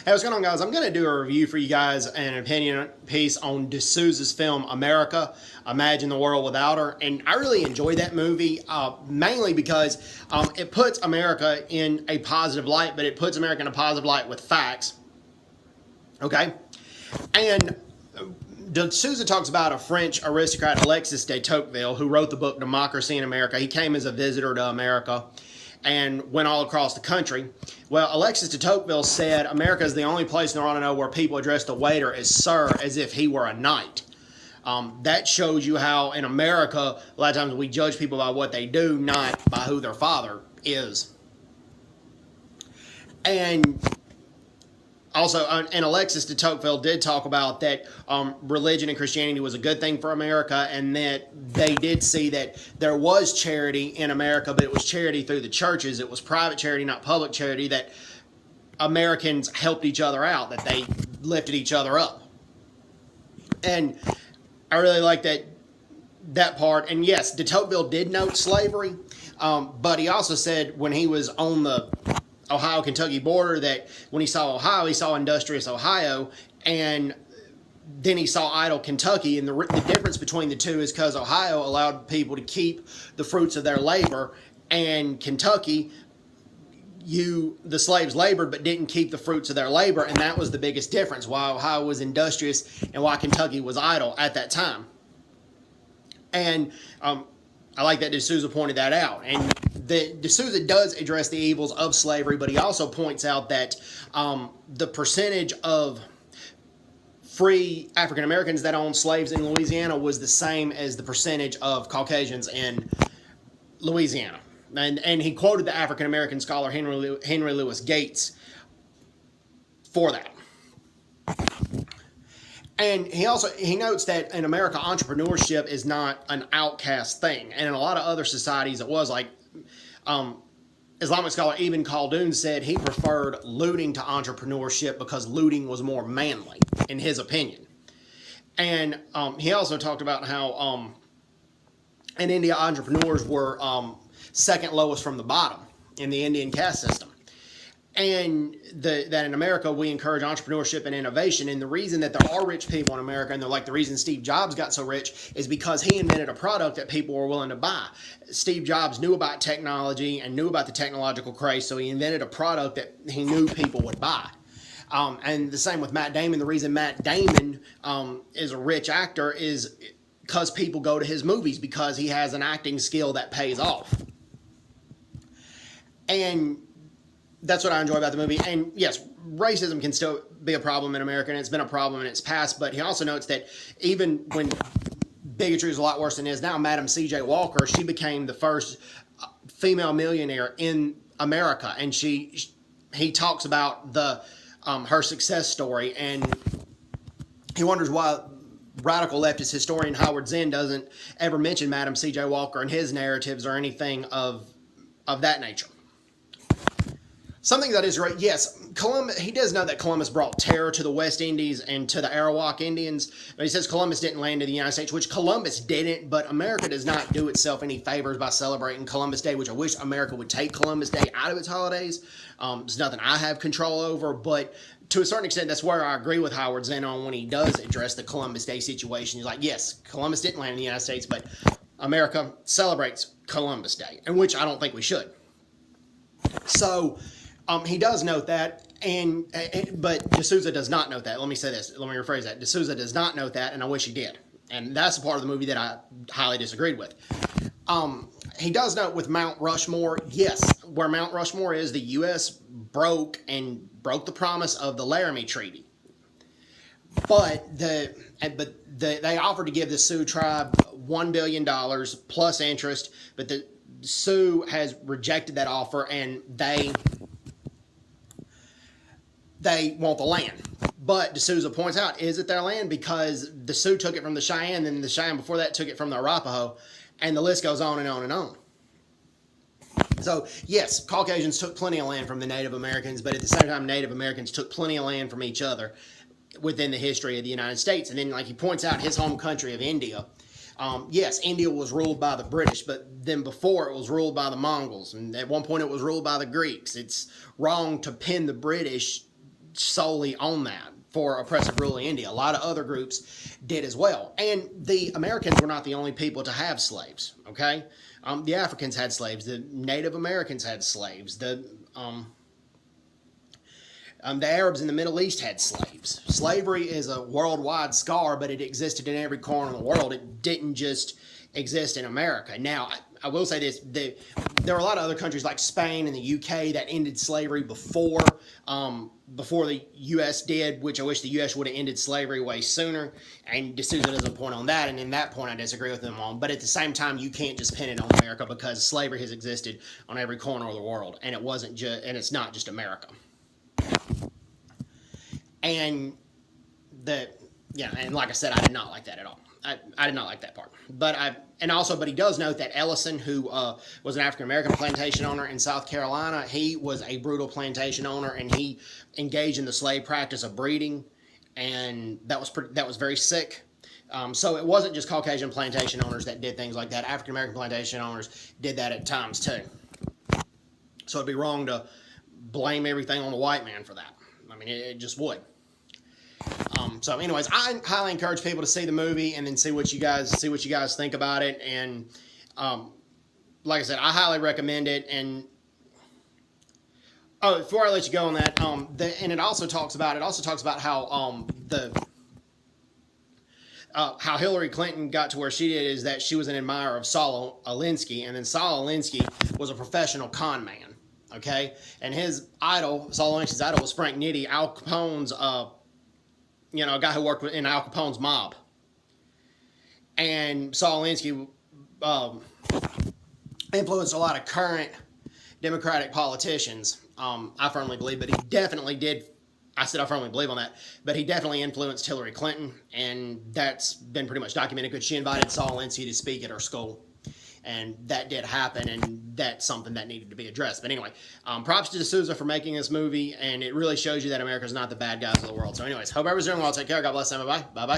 Hey, what's going on, guys? I'm going to do a review for you guys, an opinion piece on de Souza's film America, Imagine the World Without Her. And I really enjoyed that movie, mainly because it puts America in a positive light, but it puts America in a positive light with facts. Okay? And de Souza talks about a French aristocrat, Alexis de Tocqueville, who wrote the book Democracy in America. He came as a visitor to America and went all across the country. Well, Alexis de Tocqueville said America is the only place in the world I know where people address the waiter as sir, as if he were a knight. That shows you how in America, a lot of times we judge people by what they do, not by who their father is. And also, and Alexis de Tocqueville did talk about that religion and Christianity was a good thing for America, and that they did see that there was charity in America, but it was charity through the churches. It was private charity, not public charity, that Americans helped each other out, that they lifted each other up. And I really like that part. And yes, de Tocqueville did note slavery, but he also said when he was on the Ohio-Kentucky border that when he saw Ohio, he saw industrious Ohio, and then he saw idle Kentucky. And the difference between the two is because Ohio allowed people to keep the fruits of their labor, and Kentucky, the slaves labored but didn't keep the fruits of their labor, and that was the biggest difference, why Ohio was industrious and why Kentucky was idle at that time. And I like that de Souza pointed that out. And de Souza does address the evils of slavery, but he also points out that the percentage of free African Americans that owned slaves in Louisiana was the same as the percentage of Caucasians in Louisiana. And he quoted the African American scholar Henry Louis Gates for that. And he notes that in America, entrepreneurship is not an outcast thing. And in a lot of other societies, it was like Islamic scholar Ibn Khaldun said he preferred looting to entrepreneurship because looting was more manly, in his opinion. And he also talked about how in India, entrepreneurs were second lowest from the bottom in the Indian caste system. And that in America, we encourage entrepreneurship and innovation. And the reason that there are rich people in America, and they're like the reason Steve Jobs got so rich, is because he invented a product that people were willing to buy. Steve Jobs knew about technology and knew about the technological craze, so he invented a product that he knew people would buy. And the same with Matt Damon. The reason Matt Damon is a rich actor is because people go to his movies, because he has an acting skill that pays off. And that's what I enjoy about the movie. And yes, racism can still be a problem in America, and it's been a problem in its past, but he also notes that even when bigotry is a lot worse than it is now, Madam C.J. Walker, she became the first female millionaire in America, and he talks about her success story, and he wonders why radical leftist historian Howard Zinn doesn't ever mention Madam C.J. Walker in his narratives or anything of that nature. Something that is right, yes, he does know that Columbus brought terror to the West Indies and to the Arawak Indians, but he says Columbus didn't land in the United States, which Columbus didn't, but America does not do itself any favors by celebrating Columbus Day, which I wish America would take Columbus Day out of its holidays. It's nothing I have control over, but to a certain extent, that's where I agree with Howard Zinn on when he does address the Columbus Day situation. He's like, yes, Columbus didn't land in the United States, but America celebrates Columbus Day, and which I don't think we should. So he does note that, but de Souza does not note that. Let me say this. Let me rephrase that. De Souza does not note that, and I wish he did. And that's the part of the movie that I highly disagreed with. He does note with Mount Rushmore, yes, where Mount Rushmore is, the U.S. broke the promise of the Laramie Treaty. But they offered to give the Sioux tribe $1 billion plus interest, but the Sioux has rejected that offer, and they want the land. But de Souza points out, is it their land? Because the Sioux took it from the Cheyenne, and the Cheyenne before that took it from the Arapaho, and the list goes on and on and on. So, yes, Caucasians took plenty of land from the Native Americans, but at the same time, Native Americans took plenty of land from each other within the history of the United States. And then, like he points out, his home country of India, yes, India was ruled by the British, but then before it was ruled by the Mongols, and at one point it was ruled by the Greeks. It's wrong to pin the British solely on that for oppressive rule in India. A lot of other groups did as well. And the Americans were not the only people to have slaves, okay? The Africans had slaves. The Native Americans had slaves. The Arabs in the Middle East had slaves. Slavery is a worldwide scar, but it existed in every corner of the world. It didn't just exist in America. Now, I will say this. There are a lot of other countries like Spain and the UK that ended slavery before the U.S. did, which I wish the U.S. would have ended slavery way sooner. And D'Souza does a point on that, and in that point I disagree with them on. But at the same time, you can't just pin it on America, because slavery has existed on every corner of the world, and it's not just America. And and like I said, I did not like that at all. I did not like that part. But he does note that Ellison, who was an African American plantation owner in South Carolina, he was a brutal plantation owner, and he engaged in the slave practice of breeding, and that was very sick. So it wasn't just Caucasian plantation owners that did things like that. African American plantation owners did that at times too. So it'd be wrong to blame everything on the white man for that. I mean, it just would. So anyways, I highly encourage people to see the movie and then see what you guys think about it. And like I said, I highly recommend it. And before I let you go on that, it also talks about how how Hillary Clinton got to where she did is that she was an admirer of Saul Alinsky, and then Saul Alinsky was a professional con man. Okay, and his idol, Saul Alinsky's idol, was Frank Nitti, Al Capone's a guy who worked in Al Capone's mob. And Saul Alinsky influenced a lot of current Democratic politicians. I firmly believe, but he definitely did. I firmly believe on that, but he definitely influenced Hillary Clinton, and that's been pretty much documented because she invited Saul Alinsky to speak at her school. And that did happen, and that's something that needed to be addressed. But anyway, props to D'Souza for making this movie, and it really shows you that America's not the bad guys of the world. So anyways, hope everyone's doing well. Take care. God bless them. Bye-bye. Bye-bye.